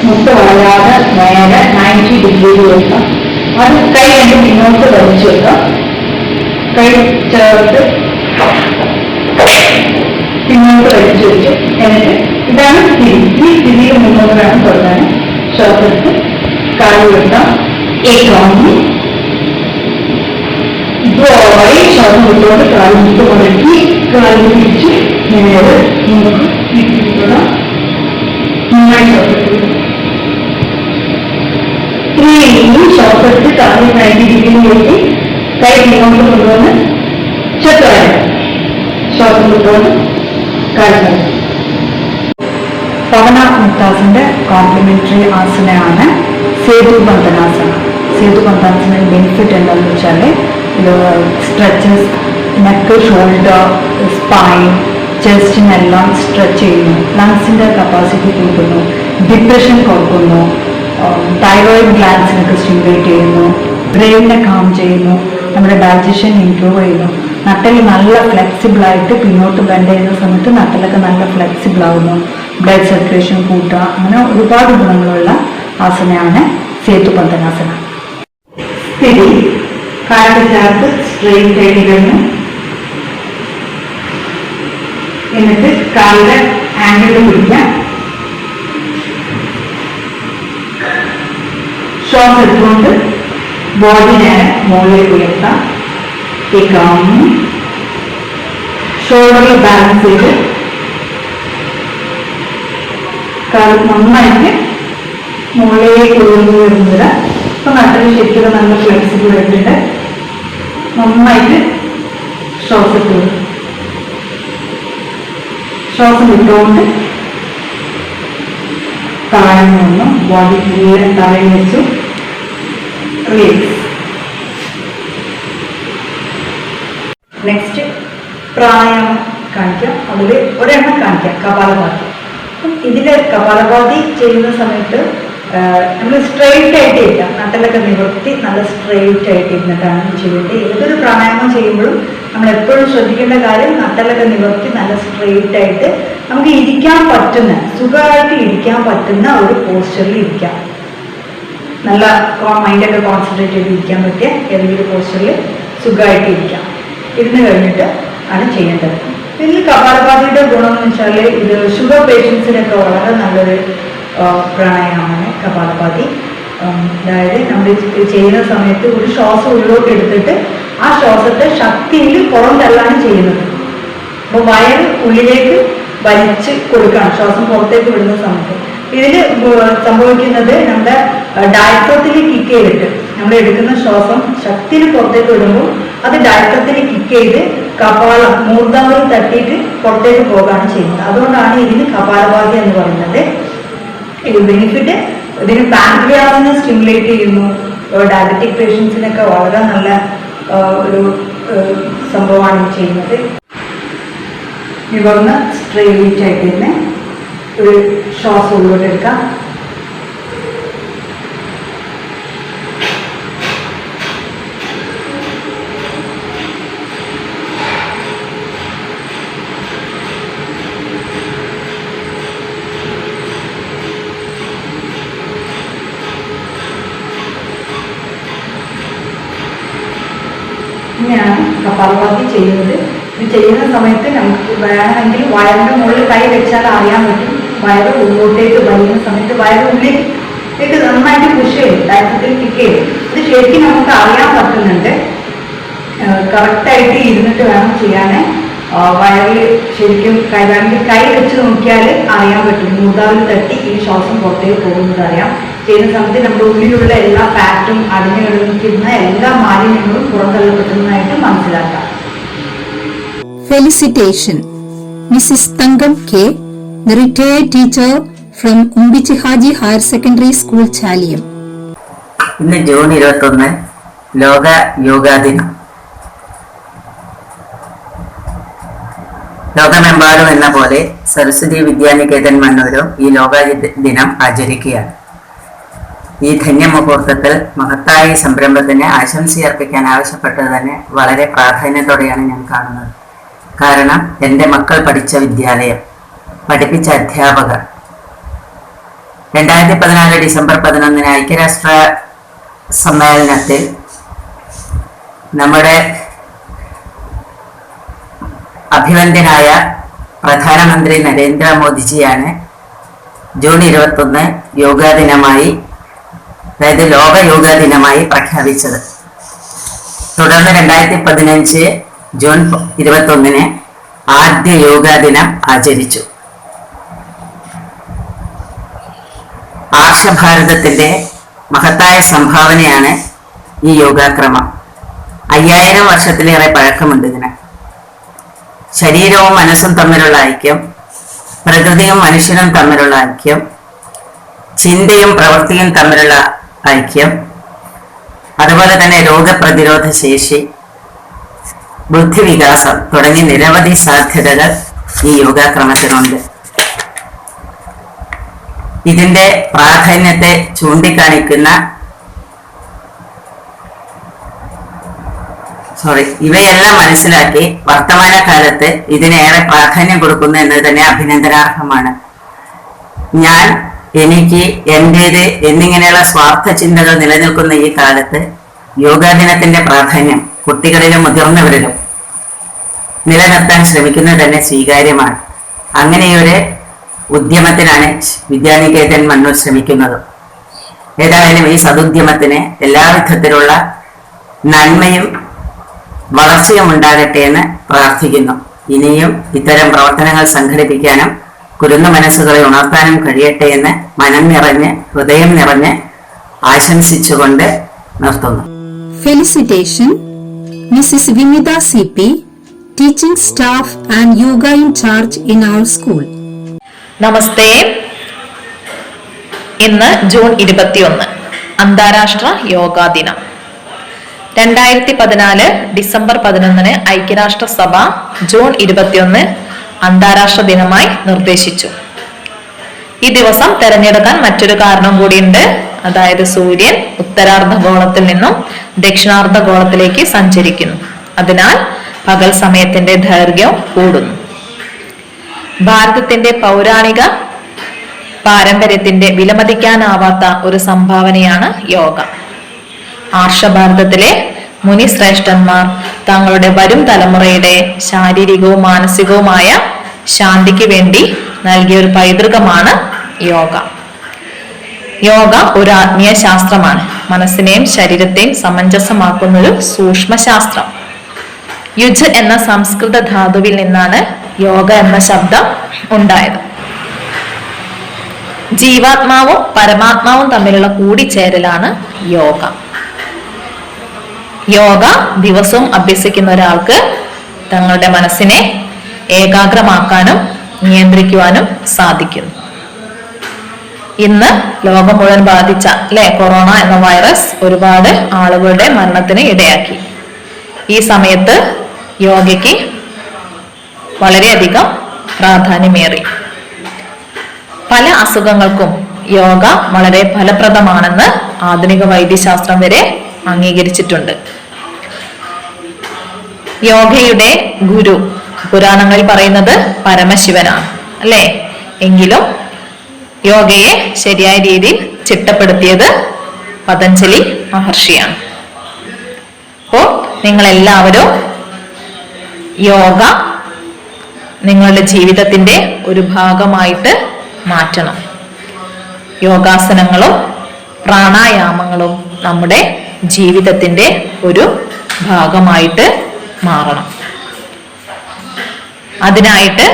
മുട്ട് വളരാതെ നേരെ 90 ഡിഗ്രിയിൽ വെക്കാം. അത് കൈ രണ്ട് പിന്നോട്ട് വലിച്ചു വെക്കാം. കൈ ചേർത്ത് പിന്നോട്ട് വലിച്ചു വെച്ചു. എന്നിട്ട് ഇതാണ് സ്ഥിതി. ഈ സ്ഥിതിയിൽ മുന്നോട്ട് വേണം തുടങ്ങാൻ. ശ്വാസത്ത് കാല് വെക്കാം. ഏകാന്തി ഇതുമായി ശ്വാസം വിട്ടുകൊണ്ട് കാല് മുട്ട് മുടക്കി കാല് പിടിച്ച് നേരെ നമുക്ക് ഇട്ടുകൊള്ളാം. നന്നായി ശ്വാസത്തിൽ ശ്വാസത്തിൽ കാല് 90 ഡിഗ്രിയിലേക്ക് കൈ മുന്നോട്ട് കൊണ്ടുവന്ന് ചക്രായ ശ്വാസം വിട്ടുകൊണ്ട് കാല്. പവന മുക്താസിന്റെ കോംപ്ലിമെന്ററി ആസനയാണ് സേതുബന്ധനാസന. സേതുബന്ധനാസന ബെനിഫിറ്റ് എന്താണെന്ന് വെച്ചാൽ ഇത് സ്ട്രെച്ചസ് നെക്ക്, ഷോൾഡർ, സ്പൈൻ, ചെസ്റ്റിനെല്ലാം സ്ട്രെച്ച് ചെയ്യുന്നു. ലങ്സിന്റെ കപ്പാസിറ്റി കൂട്ടുന്നു. ഡിപ്രഷൻ കുറക്കുന്നു. തൈറോയിഡ് ഗ്ലാൻസിനൊക്കെ സ്റ്റിമുലേറ്റ് ചെയ്യുന്നു. ബ്രെയിനിനെ കാം ചെയ്യുന്നു. നമ്മുടെ ഡൈജഷൻ ഇംപ്രൂവ് ചെയ്യുന്നു. നട്ടൽ നല്ല ഫ്ലെക്സിബിൾ ആയിട്ട് പിന്നോട്ട് ബെൻഡ് ചെയ്യുന്ന സമയത്ത് നട്ടലൊക്കെ നല്ല ഫ്ലെക്സിബിൾ ആവുന്നു. ബ്ലഡ് സർക്കുലേഷൻ കൂട്ടുക, അങ്ങനെ ഒരുപാട് ഗുണങ്ങളുള്ള ആസനയാണ് സേതുബന്ധനാസന. സ്ഥിതി കാല് ചേർത്ത് സ്ട്രെയിറ്റ് ആയിട്ട് ഇടുന്നു. എന്നിട്ട് കാലിന്റെ ആംഗിൾ പിടിക്കാം. ശ്വാസം എടുത്തുകൊണ്ട് ബോഡി നേരെ മുകളിലേക്ക് ഉയർത്താം. ഏകാന്തി ഷോൾഡറിൽ ബാലൻസ് ചെയ്ത് കാല് നന്നായിട്ട് മുകളിലേക്ക് ഉയർന്നു വരുന്നത്. ഇപ്പൊ നട്ടിൽ ശരിക്കും നല്ല ഫ്ലെക്സിബിൾ ആയിട്ടുണ്ട്. നന്നായിട്ട് ശ്വാസത്തിൽ ശ്വാസം വിട്ടുകൊണ്ട് താഴ്ന്നു വന്നു. ബോഡി ക്ലിയർ താഴെ വെച്ചു. റിലീസ്. നെക്സ്റ്റ് പ്രാണായാമം കാണിക്കാം. അതിൽ ഒരെണ്ണം കാണിക്കാം, കപാലഭാതി. ഇതില് കപാലഭാതി ചെയ്യുന്ന സമയത്ത് നമ്മൾ സ്ട്രെയിറ്റ് ആയിട്ട് ഇരിക്കാം. നട്ടലൊക്കെ നിവർത്തി നല്ല സ്ട്രെയിറ്റ് ആയിട്ട് ഇരുന്നിട്ടാണ് ചെയ്യേണ്ടത്. ഏതൊരു പ്രാണായാമം ചെയ്യുമ്പോഴും നമ്മൾ എപ്പോഴും ശ്രദ്ധിക്കേണ്ട കാര്യം നട്ടലൊക്കെ നിവർത്തി നല്ല സ്ട്രെയിറ്റ് ആയിട്ട് നമുക്ക് ഇരിക്കാൻ പറ്റുന്ന, സുഖമായിട്ട് ഇരിക്കാൻ പറ്റുന്ന ഒരു പോസ്റ്ററിൽ ഇരിക്കാം. നല്ല മൈൻഡൊക്കെ കോൺസെൻട്രേറ്റ് ചെയ്ത് ഇരിക്കാൻ പറ്റിയ ഏതെങ്കിലും പോസ്റ്ററിൽ സുഖമായിട്ട് ഇരിക്കാം. ഇരുന്ന് കഴിഞ്ഞിട്ട് ആണ് ചെയ്യേണ്ടത്. ഇതിൽ കപാലഭാതിയുടെ ഗുണം എന്ന് വെച്ചാൽ ഇത് ഷുഗർ പേഷ്യൻസിനൊക്കെ വളരെ നല്ലൊരു പ്രാണായാമമാണ് കപാലഭാതി. അതായത് നമ്മൾ ചെയ്യുന്ന സമയത്ത് ഒരു ശ്വാസം ഉള്ളിലോട്ട് എടുത്തിട്ട് ആ ശ്വാസത്തെ ശക്തിയിൽ പുറം തള്ളാണ് ചെയ്യുന്നത്. അപ്പോൾ വയറ് ഉള്ളിലേക്ക് വലിച്ച് കൊടുക്കുകയാണ് ശ്വാസം പുറത്തേക്ക് വിടുന്ന സമയത്ത്. ഇതിൽ സംഭവിക്കുന്നത് നമ്മുടെ ഡയഫ്രത്തിൽ കിക്ക് ചെയ്തിട്ട് നമ്മൾ എടുക്കുന്ന ശ്വാസം ശക്തിയിൽ പുറത്തേക്ക് വിടുമ്പോൾ അത് ഡയഫ്രത്തിൽ കിക്ക് ചെയ്ത് കപാലം മൂർധാവിൽ തട്ടിയിട്ട് പുറത്തേക്ക് പോവുകയാണ് ചെയ്യുന്നത്. അതുകൊണ്ടാണ് ഇതിന് കപാലഭാതി എന്ന് പറയുന്നത്. ഇത് ബെനിഫിറ്റ് ഇതിന് പാൻക്രിയാസിനെ സ്റ്റിമുലേറ്റ് ചെയ്യുന്നു. ഡയബറ്റിക് പേഷ്യൻസിനൊക്കെ വളരെ നല്ല ഒരു സംഭവമാണ് ചെയ്യുന്നത്. നിവർന്ന് സ്ട്രെയിറ്റ് ആയിട്ട് തന്നെ ഒരു ശ്വാസം ഉള്ളിലോട്ട് എടുക്കാം. ഇങ്ങനെയാണ് കപാലഭാതി ചെയ്യുന്നത്. ഇത് ചെയ്യുന്ന സമയത്ത് നമുക്ക് വേണമെങ്കിൽ വയറിന്റെ മുകളിൽ കൈ വെച്ചാൽ അറിയാൻ പറ്റും. വയറ് ഉള്ളോട്ടേക്ക് വലിയുന്ന സമയത്ത് വയറ് ഉള്ളിലേക്ക് നന്നായിട്ട് പുഷ് ചെയ്യും, ഡയഫ്രത്തിൽ കിക്ക് ചെയ്യും. ഇത് ശരിക്കും നമുക്ക് അറിയാൻ പറ്റുന്നുണ്ട്. കറക്റ്റായിട്ട് ഇരുന്നിട്ട് വേണം ചെയ്യാൻ. വയറിൽ ശരിക്കും വേണമെങ്കിൽ കൈ വെച്ച് നോക്കിയാൽ അറിയാൻ പറ്റും. മൂർധാവിൽ തട്ടി ഈ ശ്വാസം പുറത്തേക്ക് പോകുന്നത് അറിയാം. ചെയ്യുന്ന സമയത്ത് നമ്മുടെ ഉള്ളിലുള്ള എല്ലാ ഫാറ്റും അടിഞ്ഞു കിടന്നിരിക്കുന്ന എല്ലാ മാലിന്യങ്ങളും പുറന്തള്ളപ്പെടുന്നതായിട്ട് മനസ്സിലാക്കാം. Felicitation, Mrs. Tangam K, the retired teacher from Umbichi Haji Higher Secondary School, Chalyam. ഇന്ന് ജൂൺ 21 ലോക യോഗാ ദിനം. ലോകമെമ്പാടും എന്ന പോലെ സരസ്വതി വിദ്യാനികേതൻ മണ്ണൂരും ഈ ലോക ദിനം ആചരിക്കുകയാണ്. ഈ ധന്യമുഹൂർത്തത്തിൽ മഹത്തായ സംരംഭത്തിന് ആശംസയർപ്പിക്കാൻ ആവശ്യപ്പെട്ടത് തന്നെ വളരെ പ്രാധാന്യത്തോടെയാണ് ഞാൻ കാണുന്നത്. കാരണം എൻ്റെ മക്കൾ പഠിച്ച വിദ്യാലയം, പഠിപ്പിച്ച അധ്യാപകർ 2014 ഡിസംബർ 11 ഐക്യരാഷ്ട്ര സമ്മേളനത്തിൽ നമ്മുടെ അഭിവന്ദ്യനായ പ്രധാനമന്ത്രി നരേന്ദ്രമോദിജിയാണ് ജൂൺ 21 യോഗാ ദിനമായി, അതായത് ലോക യോഗാ ദിനമായി പ്രഖ്യാപിച്ചത്. തുടർന്ന് 2015 ജൂൺ 21 ആദ്യ യോഗാ ദിനം ആചരിച്ചു. ആർഷഭാരതത്തിന്റെ മഹത്തായ സംഭാവനയാണ് ഈ യോഗാക്രമം. 5000 വർഷത്തിലേറെ പഴക്കമുണ്ട് ഇതിന്. ശരീരവും മനസ്സും തമ്മിലുള്ള ഐക്യം, പ്രകൃതിയും മനുഷ്യനും തമ്മിലുള്ള ഐക്യം, ചിന്തയും പ്രവൃത്തിയും തമ്മിലുള്ള ഐക്യം, അതുപോലെ തന്നെ രോഗപ്രതിരോധ ശേഷി, ബുദ്ധിവികാസം തുടങ്ങി നിരവധി സാധ്യതകൾ ഈ യോഗാക്രമത്തിനുണ്ട്. ഇതിന്റെ പ്രാധാന്യത്തെ ചൂണ്ടിക്കാണിക്കുന്ന ഇവയെല്ലാം മനസ്സിലാക്കി വർത്തമാനകാലത്ത് ഇതിനേറെ പ്രാധാന്യം കൊടുക്കുന്നു എന്നത് തന്നെ അഭിനന്ദനാർഹമാണ്. ഞാൻ, എനിക്ക്, എന്റേത് എന്നിങ്ങനെയുള്ള സ്വാർത്ഥ ചിന്തകൾ നിലനിൽക്കുന്ന ഈ കാലത്ത് യോഗാ ദിനത്തിന്റെ പ്രാധാന്യം കുട്ടികളിലും മുതിർന്നവരിലും നിലനിർത്താൻ ശ്രമിക്കുന്നത് തന്നെ സ്വീകാര്യമാണ്. അങ്ങനെയൊരു ഉദ്യമത്തിനാണ് വിദ്യാനികേതൻ മണ്ണൂർ ശ്രമിക്കുന്നത്. ഏതായാലും ഈ സതുദ്യമത്തിന് എല്ലാവിധത്തിലുള്ള നന്മയും വളർച്ചയും ഉണ്ടാകട്ടെ എന്ന് പ്രാർത്ഥിക്കുന്നു. ഇനിയും ഇത്തരം പ്രവർത്തനങ്ങൾ സംഘടിപ്പിക്കാനും കുരുന്നു മനസ്സുകളെ ഉണർത്താനും കഴിയട്ടെ എന്ന് മനം നിറഞ്ഞ് ഹൃദയം നിറഞ്ഞ് ആശംസിച്ചുകൊണ്ട് നിർത്തുന്നു. Felicitation, Mrs. Vimita CP, teaching staff and yoga in charge in our school. നമസ്തേ. ഇന്ന് ജൂൺ 21 അന്താരാഷ്ട്ര യോഗാ ദിനം. 2014 ഡിസംബർ 11 ഐക്യരാഷ്ട്രസഭ ജൂൺ 21 അന്താരാഷ്ട്ര ദിനമായി നിർദ്ദേശിച്ചു. ഈ ദിവസം തെരഞ്ഞെടുക്കാൻ മറ്റൊരു കാരണം കൂടിയുണ്ട്. അതായത് സൂര്യൻ ഉത്തരാർദ്ധഗോളത്തിൽ നിന്നും ദക്ഷിണാർദ്ധഗോളത്തിലേക്ക് സഞ്ചരിക്കുന്നു. അതിനാൽ പകൽ സമയത്തിന്റെ ദൈർഘ്യം കൂടുന്നു. ഭാരതത്തിന്റെ പൗരാണിക പാരമ്പര്യത്തിന്റെ വിലമതിക്കാനാവാത്ത ഒരു സംഭാവനയാണ് യോഗ. ആർഷഭാരതത്തിലെ മുനി ശ്രേഷ്ഠന്മാർ തങ്ങളുടെ വരും തലമുറയുടെ ശാരീരികവും മാനസികവുമായ ശാന്തിക്ക് വേണ്ടി നൽകിയ ഒരു പൈതൃകമാണ് യോഗ. യോഗ ഒരു ആത്മീയ ശാസ്ത്രമാണ്. മനസ്സിനെയും ശരീരത്തെയും സമഞ്ജസമാക്കുന്ന ഒരു സൂക്ഷ്മശാസ്ത്രം. യുജ് എന്ന സംസ്കൃത ധാതുവിൽ നിന്നാണ് യോഗ എന്ന ശബ്ദം ഉണ്ടായത്. ജീവാത്മാവും പരമാത്മാവും തമ്മിലുള്ള കൂടിച്ചേരലാണ് യോഗ. യോഗ ദിവസവും അഭ്യസിക്കുന്ന ഒരാൾക്ക് തങ്ങളുടെ മനസ്സിനെ ഏകാഗ്രമാക്കാനും നിയന്ത്രിക്കുവാനും സാധിക്കുന്നു. ഇന്ന് ലോകം മുഴുവൻ ബാധിച്ച കൊറോണ എന്ന വൈറസ് ഒരുപാട് ആളുകളുടെ മരണത്തിന് ഇടയാക്കി. ഈ സമയത്ത് യോഗയ്ക്ക് വളരെയധികം പ്രാധാന്യമേറി. പല അസുഖങ്ങൾക്കും യോഗ വളരെ ഫലപ്രദമാണെന്ന് ആധുനിക വൈദ്യശാസ്ത്രം വരെ അംഗീകരിച്ചിട്ടുണ്ട്. യോഗയുടെ ഗുരു പുരാണങ്ങളിൽ പറയുന്നത് പരമശിവനാണ്, അല്ലേ? എങ്കിലും യോഗയെ ശരിയായ രീതിയിൽ ചിട്ടപ്പെടുത്തിയത് പതഞ്ജലി മഹർഷിയാണ്. അപ്പോൾ നിങ്ങളെല്ലാവരും യോഗ നിങ്ങളുടെ ജീവിതത്തിന്റെ ഒരു ഭാഗമായിട്ട് മാറ്റണം. യോഗാസനങ്ങളും പ്രാണായാമങ്ങളും നമ്മുടെ ജീവിതത്തിന്റെ ഒരു ഭാഗമായിട്ട് മാറണം. അതിനായിട്ട്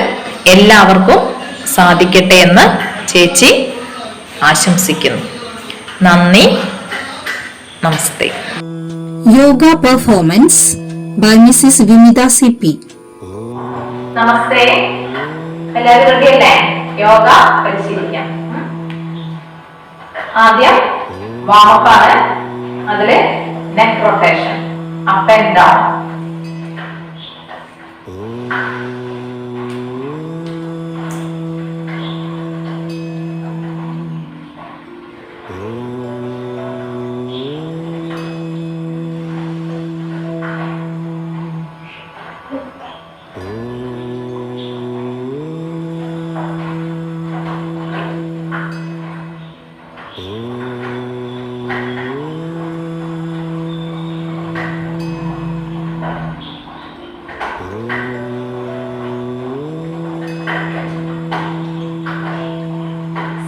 എല്ലാവർക്കും സാധിക്കട്ടെ എന്ന് ചേച്ചി ആശംസിക്കുന്നു. നന്ദി, നമസ്തേ. Yoga performance by Mrs. Vimita CP. നമസ്തേ. എല്ലാവരും റെഡിയല്ലേ? യോഗ പരിശീലിക്കാം. ആദ്യം വാമപ്പാണ്, അതില് neck rotation, up and down.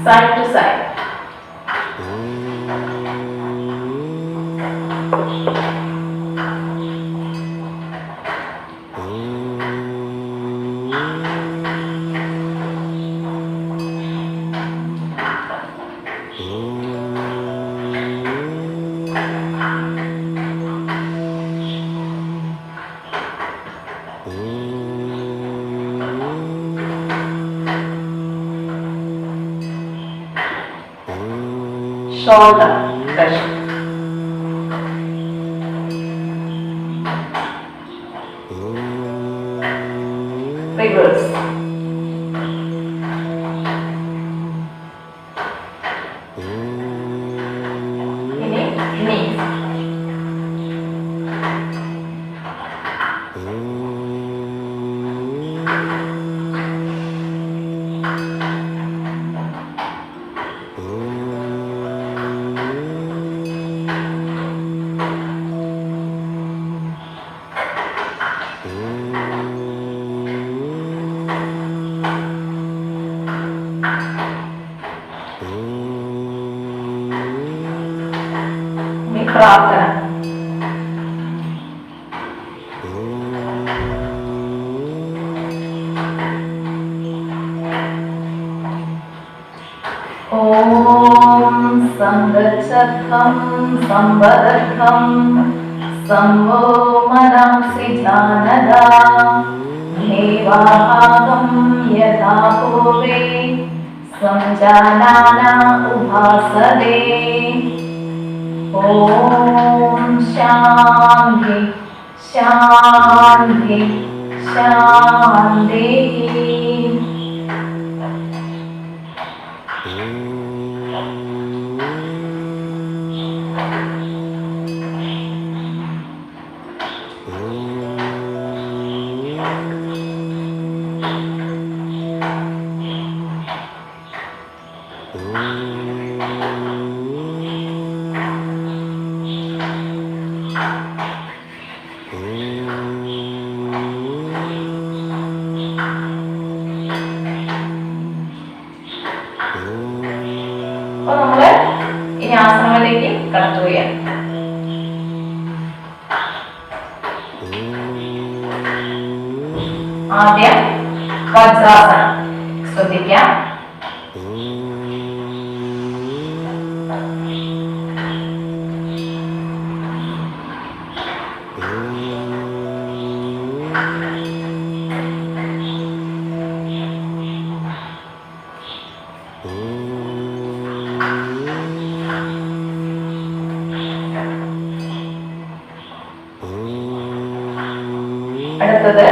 Side to side. Shoulder pressure. Reverse. Ini knees. Ini Prasana. Om Sangachakam Sambhadakam Samvo Manamsi Janada Nevahagam Yatha Purve Samjanana Upasade. Om Shanti Shanti Shanti. അപ്പോൾ നമ്മള് ഇനി ആസനങ്ങളിലേക്ക് കടക്കുകയാണ്. ആദ്യം വജ്രാസനം ശ്രദ്ധിക്കാം. അടുത്തത്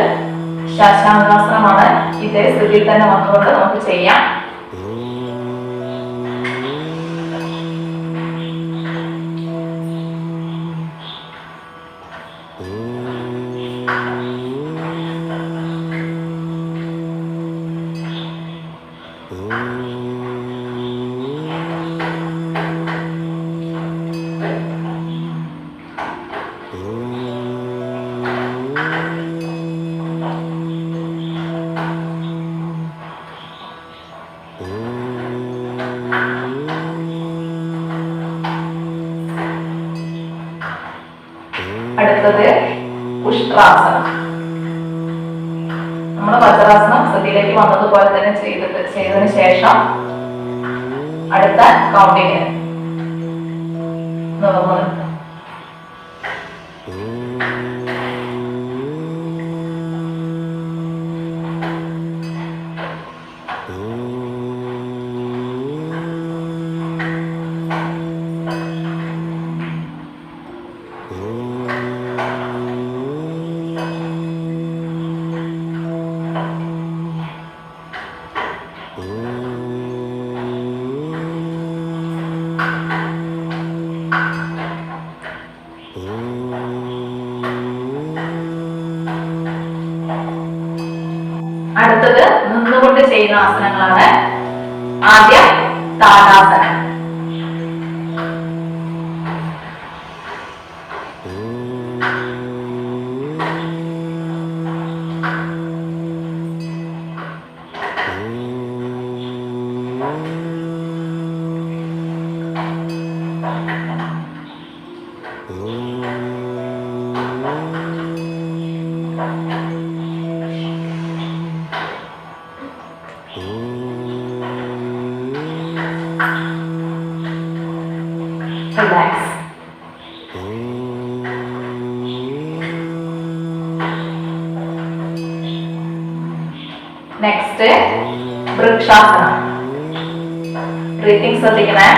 ശാശാങ്കാസനമാണ്. ഇതേ സ്ഥിതിയിൽ തന്നെ വന്നുകൊണ്ട് നമുക്ക് ചെയ്യാം. അടുത്തത് ഉഷ്ട്രാസനം. നമ്മൾ വജ്രാസനം സ്ഥിതിയിലേക്ക് വന്നതുപോലെ തന്നെ ചെയ്തതിന് ശേഷം അടുത്ത കൗണ്ടിങ് നിവർന്നു നിൽക്കാം. അടുത്തത് നിന്നുകൊണ്ട് ചെയ്യുന്ന ആസനങ്ങളാണ്. ആദ്യം താടാസനം. Relax. Next, Vrikshasana. Breathing ശ്രദ്ധിക്കണേ.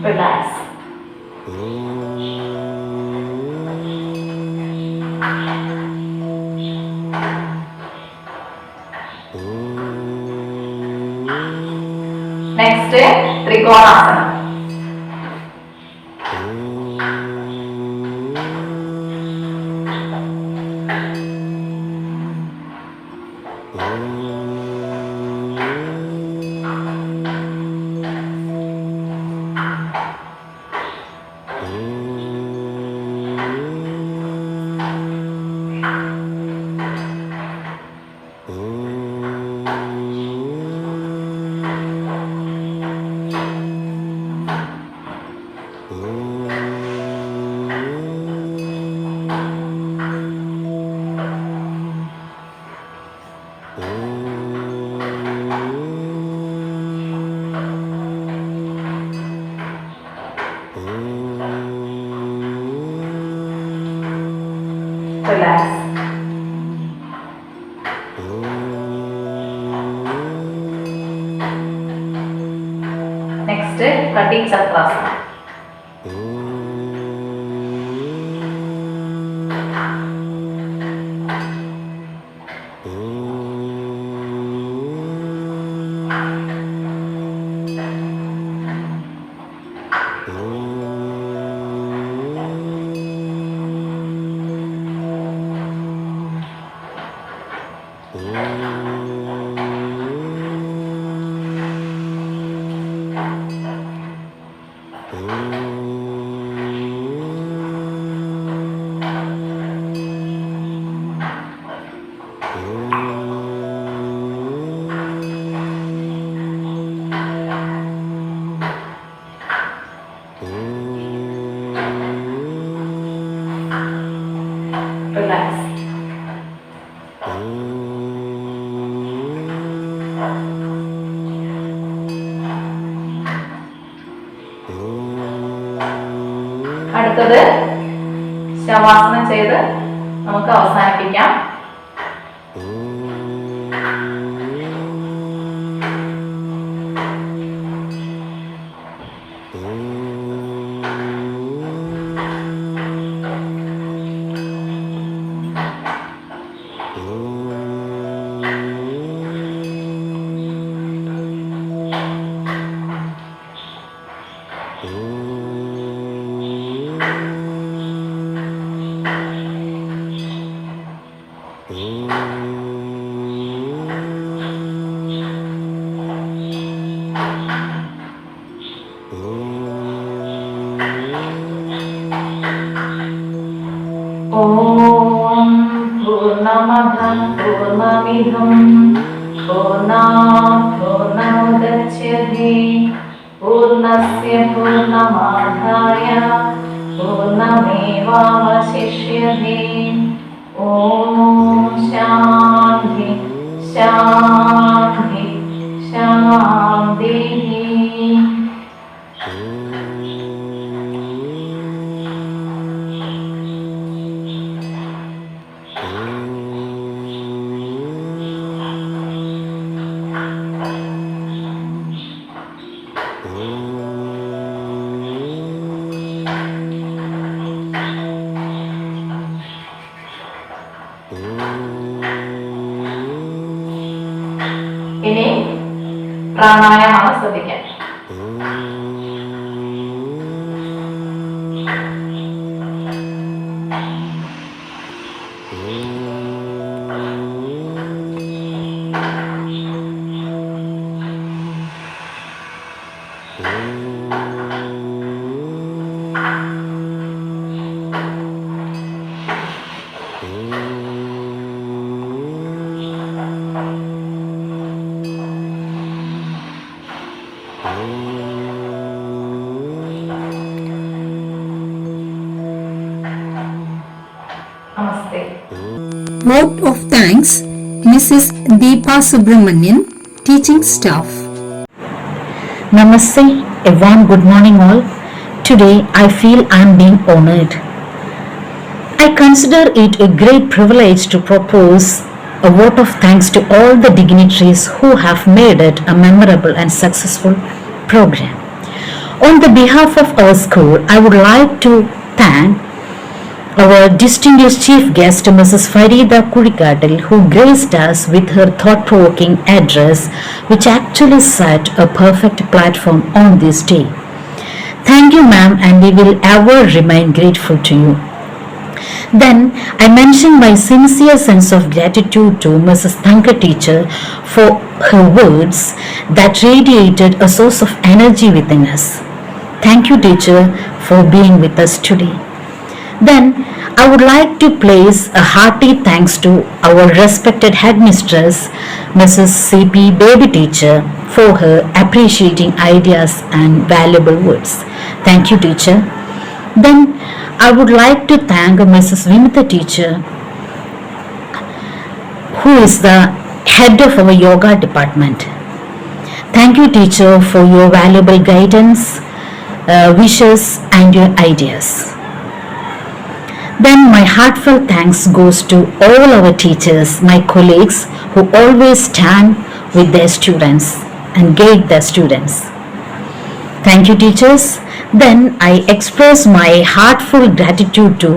Relax. Next, Trikonasana. Relax. Next, Kati Chakrasana. Relax. അടുത്തത് ശവാസനം ചെയ്ത് നമുക്ക് അവസാനിപ്പിക്കാം. ഓം പൂർണ്ണമദഃ പൂർണ്ണമിദം പൂർണ്ണാത് പൂർണ്ണമുദച്യത്തെ പൂർണ്ണസ്യ പൂർണ്ണമാദായ പൂർണ്ണമേവാവശിഷ്യത്തെ. ഓം ശാന്തി ശാന്തി ശാന്തി. ഇനി പ്രാണായാമമാണ് ശ്രദ്ധിക്കാൻ. നമസ്തേ. Vote of thanks, Mrs. Deepa Subramanian, teaching staff. Namaste, a warm good morning all. Today I feel I am being honored. I consider it a great privilege to propose a vote of thanks to all the dignitaries who have made it a memorable and successful program. On the behalf of our school, I would like to thank our distinguished chief guest, Mrs. Farida Kurikadil, who graced us with her thought-provoking address, which actually set a perfect platform on this day. Thank you, ma'am, and we will ever remain grateful to you. Then I mention my sincere sense of gratitude to Mrs. Thanka teacher for her words that radiated a source of energy within us. Thank you, teacher, for being with us today. Then I would like to place a hearty thanks to our respected headmistress, Mrs. C.P. Baby teacher, for her appreciating ideas and valuable words. Thank you, teacher. Then I would like to thank Mrs. Vimita teacher, who is the head of our yoga department. Thank you, teacher, for your valuable guidance, wishes and your ideas. Then my heartfelt thanks goes to all our teachers, my colleagues who always stand with their students and guide their students. Thank you, teachers. Then I express my heartfelt gratitude to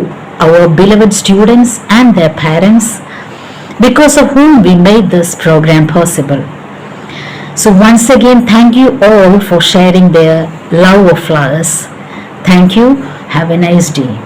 our beloved students and their parents, because of whom we made this program possible. So once again, thank you all for sharing their love of flowers. Thank you. Have a nice day.